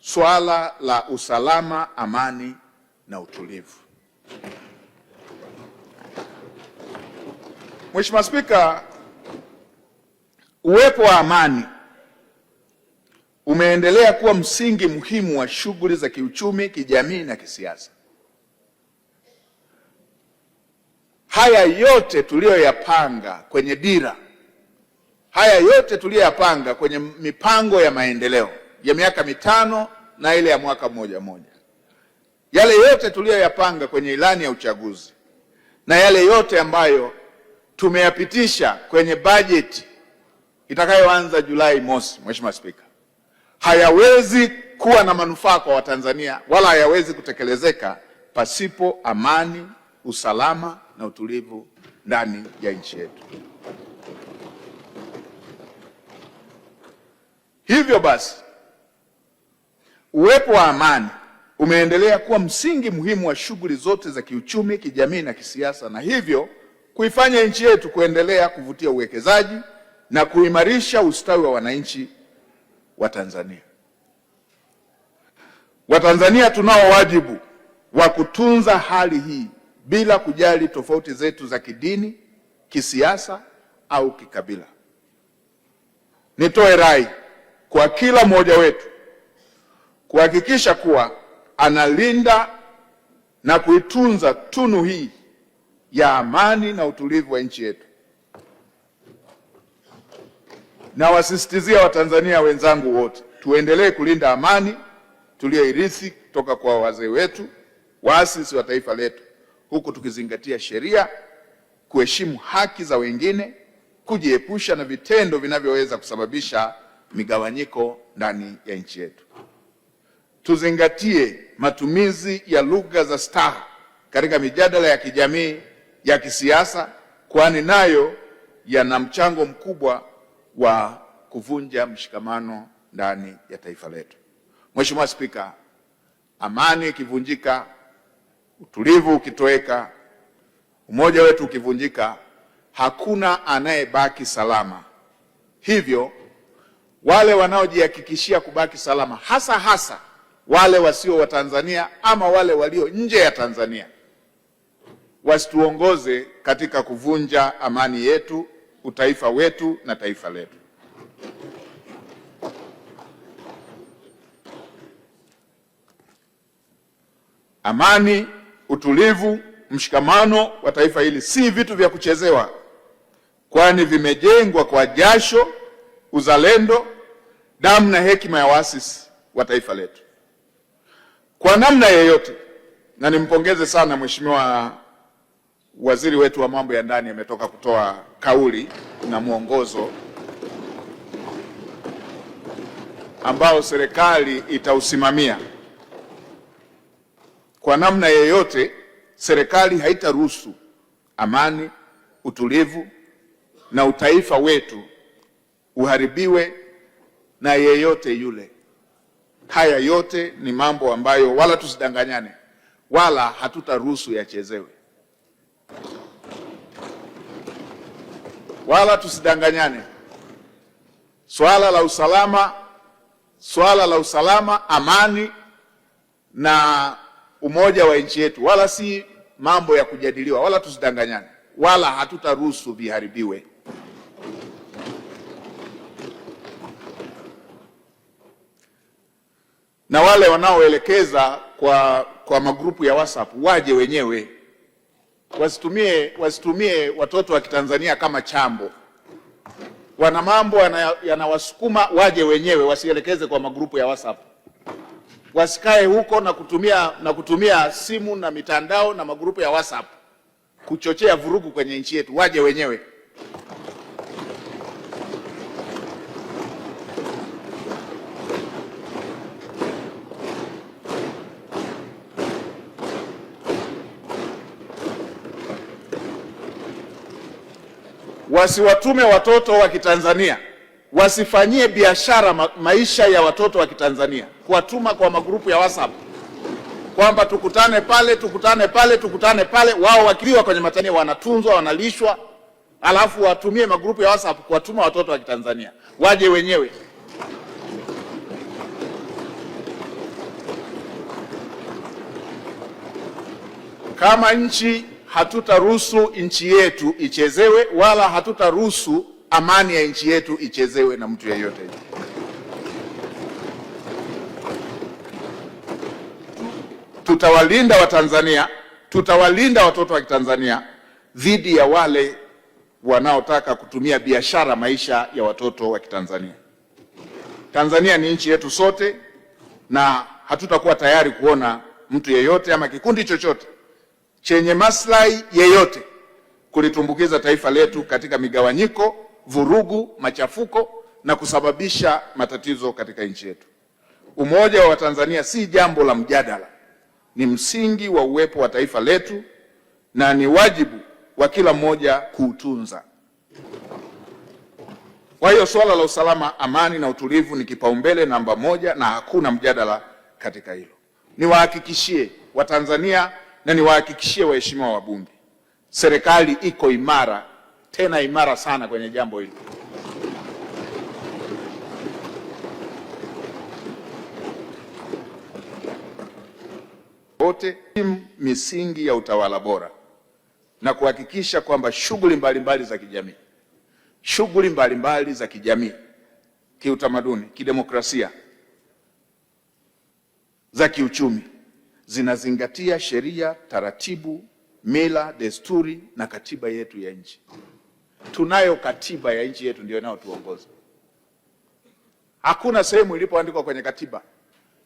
swala la usalama, amani na utulivu. Mheshimiwa Spika, uwepo wa amani umeendelea kuwa msingi muhimu wa shughuli za kiuchumi, kijamii na kisiasa. Haya yote tuliyoyapanga kwenye dira, haya yote tuliyoyapanga kwenye mipango ya maendeleo ya miaka mitano na ile ya mwaka mmoja, yale yote tuliyoyapanga kwenye ilani ya uchaguzi na yale yote ambayo tumeyapitisha kwenye bajeti itakayoanza Julai mosi, Mheshimiwa Spika, hayawezi kuwa na manufaa kwa Watanzania wala hayawezi kutekelezeka pasipo amani, usalama na utulivu ndani ya nchi yetu. Hivyo basi, uwepo wa amani umeendelea kuwa msingi muhimu wa shughuli zote za kiuchumi, kijamii na kisiasa, na hivyo kuifanya nchi yetu kuendelea kuvutia uwekezaji na kuimarisha ustawi wa wananchi wa Tanzania. Watanzania tunao wajibu wa kutunza hali hii bila kujali tofauti zetu za kidini, kisiasa au kikabila. Nitoe rai kwa kila mmoja wetu kuhakikisha kuwa analinda na kuitunza tunu hii ya amani na utulivu wa nchi yetu. Na wasisitizia Watanzania wenzangu wote, tuendelee kulinda amani tuliyoirithi kutoka kwa wazee wetu, waasisi wa taifa letu, huku tukizingatia sheria, kuheshimu haki za wengine, kujiepusha na vitendo vinavyoweza kusababisha migawanyiko ndani ya nchi yetu. Tuzingatie matumizi ya lugha za staha katika mijadala ya kijamii, ya kisiasa, kwani nayo yana mchango mkubwa wa kuvunja mshikamano ndani ya taifa letu. Mheshimiwa Spika, amani ikivunjika, utulivu ukitoweka, umoja wetu ukivunjika, hakuna anayebaki salama. Hivyo wale wanaojihakikishia kubaki salama, hasa wale wasio wa Tanzania ama wale walio nje ya Tanzania, wasituongoze katika kuvunja amani yetu, utaifa wetu na taifa letu. Amani, utulivu, mshikamano wa taifa hili si vitu vya kuchezewa, kwani vimejengwa kwa jasho, uzalendo, damu na hekima ya waasisi wa taifa letu. Kwa namna yoyote, na nimpongeze sana Mheshimiwa Waziri wetu wa mambo ya ndani, ametoka kutoa kauli na mwongozo ambao serikali itausimamia. Kwa namna yoyote, serikali haitaruhusu amani, utulivu na utaifa wetu uharibiwe na yeyote yule. Haya yote ni mambo ambayo wala tusidanganyane, wala hatutaruhusu yachezewe. Wala tusidanganyane. Swala la usalama, amani na umoja wa nchi yetu wala si mambo ya kujadiliwa, wala tusidanganyane, wala hatutaruhusu viharibiwe. Na wale wanaoelekeza kwa magrupu ya WhatsApp waje wenyewe, wasitumie watoto wa Kitanzania kama chambo. Wana mambo yanawasukuma, waje wenyewe, wasielekeze kwa magrupu ya WhatsApp. Wasikae huko na kutumia simu na mitandao na magrupu ya WhatsApp kuchochea vurugu kwenye nchi yetu. Waje wenyewe. Wasiwatume watoto wa Kitanzania, wasifanyie biashara maisha ya watoto wa Kitanzania, kuwatuma kwa magrupu ya WhatsApp kwamba tukutane pale. Wao wakiliwa kwenye matania, wanatunzwa, wanalishwa, alafu watumie magrupu ya WhatsApp kuwatuma watoto wa Kitanzania. Waje wenyewe. Kama nchi hatutaruhusu nchi yetu ichezewe, wala hatutaruhusu amani ya nchi yetu ichezewe na mtu yeyote. Tutawalinda Watanzania, tutawalinda watoto wa Kitanzania dhidi ya wale wanaotaka kutumia biashara maisha ya watoto wa Kitanzania. Tanzania ni nchi yetu sote, na hatutakuwa tayari kuona mtu yeyote ama kikundi chochote chenye maslahi yeyote kulitumbukiza taifa letu katika migawanyiko, vurugu, machafuko na kusababisha matatizo katika nchi yetu. Umoja wa Tanzania si jambo la mjadala, ni msingi wa uwepo wa taifa letu na ni wajibu wa kila mmoja kuutunza. Kwa hiyo swala la usalama, amani na utulivu ni kipaumbele namba moja na hakuna mjadala katika hilo. Niwahakikishie Watanzania na niwahakikishie waheshimiwa wabunge, serikali iko imara, tena imara sana kwenye jambo hili. Wote misingi ya utawala bora na kuhakikisha kwamba shughuli mbalimbali za kijamii, kiutamaduni, kidemokrasia, za kiuchumi zinazingatia sheria, taratibu, mila, desturi na katiba yetu ya nchi. Tunayo katiba ya nchi yetu ndio inayotuongoza. Hakuna sehemu ilipoandikwa kwenye katiba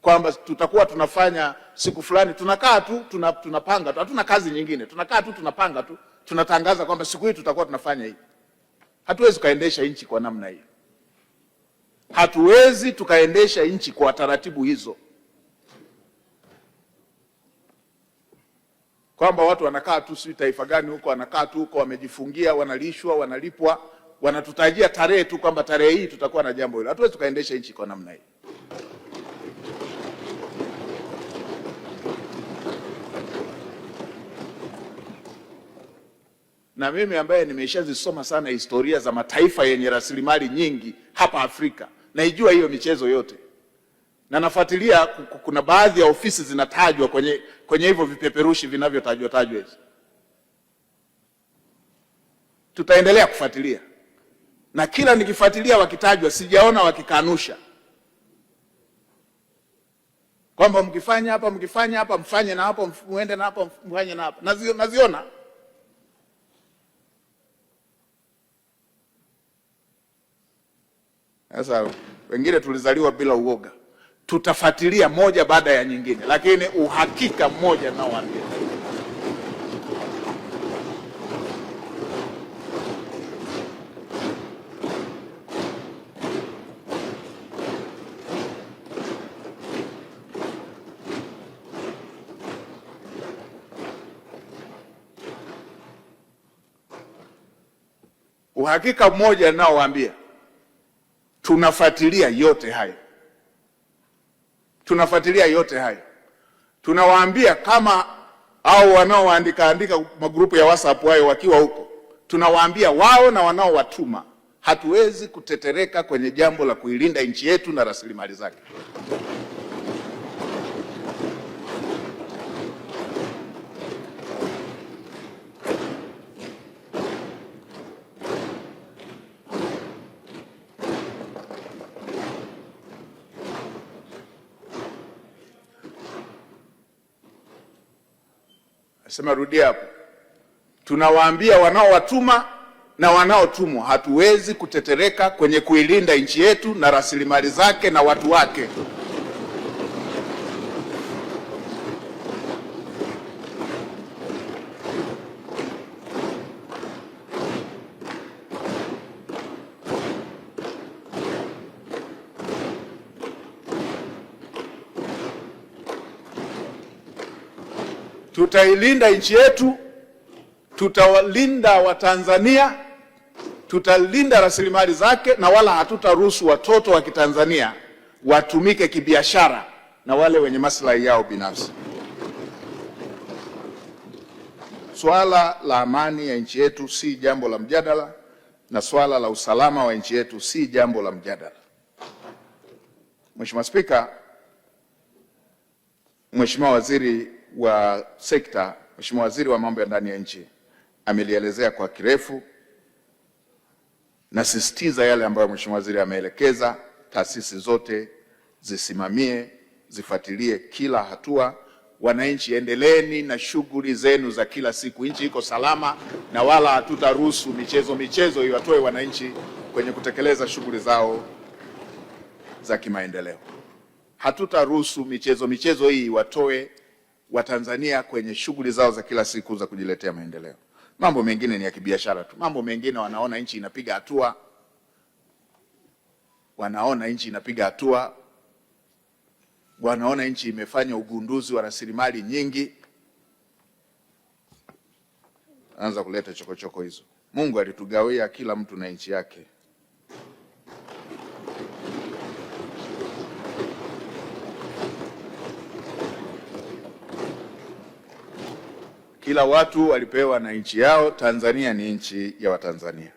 kwamba tutakuwa tunafanya siku fulani, tunakaa tu tunapanga tu, hatuna kazi nyingine, tunakaa tu tunapanga tu, tunatangaza kwamba siku hii tutakuwa tunafanya hivi. Hatuwezi tukaendesha nchi kwa namna hiyo. Hatuwezi tukaendesha nchi kwa taratibu hizo, kwamba watu wanakaa tu, si taifa gani huko, wanakaa tu huko, wamejifungia, wanalishwa, wanalipwa, wanatutajia tarehe tu kwamba tarehe hii tutakuwa na jambo hilo. Hatuwezi tukaendesha nchi kwa namna hiyo. Na mimi ambaye nimeshazisoma sana historia za mataifa yenye rasilimali nyingi hapa Afrika, naijua hiyo michezo yote, na nafuatilia. Kuna baadhi ya ofisi zinatajwa kwenye hivyo vipeperushi vinavyotajwa hizo. Tutaendelea kufuatilia, na kila nikifuatilia wakitajwa sijaona wakikanusha kwamba mkifanya hapa mfanye na hapo, muende na hapo mfanye na hapo. Naziona. Sasa wengine tulizaliwa bila uoga. Tutafuatilia moja baada ya nyingine, lakini uhakika mmoja naoambia, uhakika mmoja naoambia, tunafuatilia yote hayo. Tunawaambia kama au wanaoandika magrupu ya WhatsApp hayo wakiwa huko, tunawaambia wao na wanaowatuma, hatuwezi kutetereka kwenye jambo la kuilinda nchi yetu na rasilimali zake. Sema rudia hapo. Tunawaambia wanaowatuma na wanaotumwa, hatuwezi kutetereka kwenye kuilinda nchi yetu na rasilimali zake na watu wake. Tutailinda nchi yetu, tutawalinda Watanzania, tutalinda rasilimali zake, na wala hatutaruhusu watoto wa Kitanzania watumike kibiashara na wale wenye maslahi yao binafsi. Swala la amani ya nchi yetu si jambo la mjadala, na swala la usalama wa nchi yetu si jambo la mjadala. Mheshimiwa Spika, Mheshimiwa Waziri wa Sekta Mheshimiwa Waziri wa Mambo ya Ndani ya Nchi amelielezea kwa kirefu. Nasisitiza yale ambayo Mheshimiwa Waziri ameelekeza, taasisi zote zisimamie, zifuatilie kila hatua. Wananchi, endeleeni na shughuli zenu za kila siku. Nchi iko salama na wala hatutaruhusu michezo iwatoe wananchi kwenye kutekeleza shughuli zao za kimaendeleo. Hatutaruhusu michezo hii iwatoe Watanzania kwenye shughuli zao za kila siku za kujiletea maendeleo. Mambo mengine ni ya kibiashara tu. Mambo mengine wanaona nchi inapiga hatua, wanaona nchi imefanya ugunduzi wa rasilimali nyingi, anza kuleta chokochoko hizo. Mungu alitugawia kila mtu na nchi yake. Kila watu walipewa na nchi yao. Tanzania ni nchi ya Watanzania.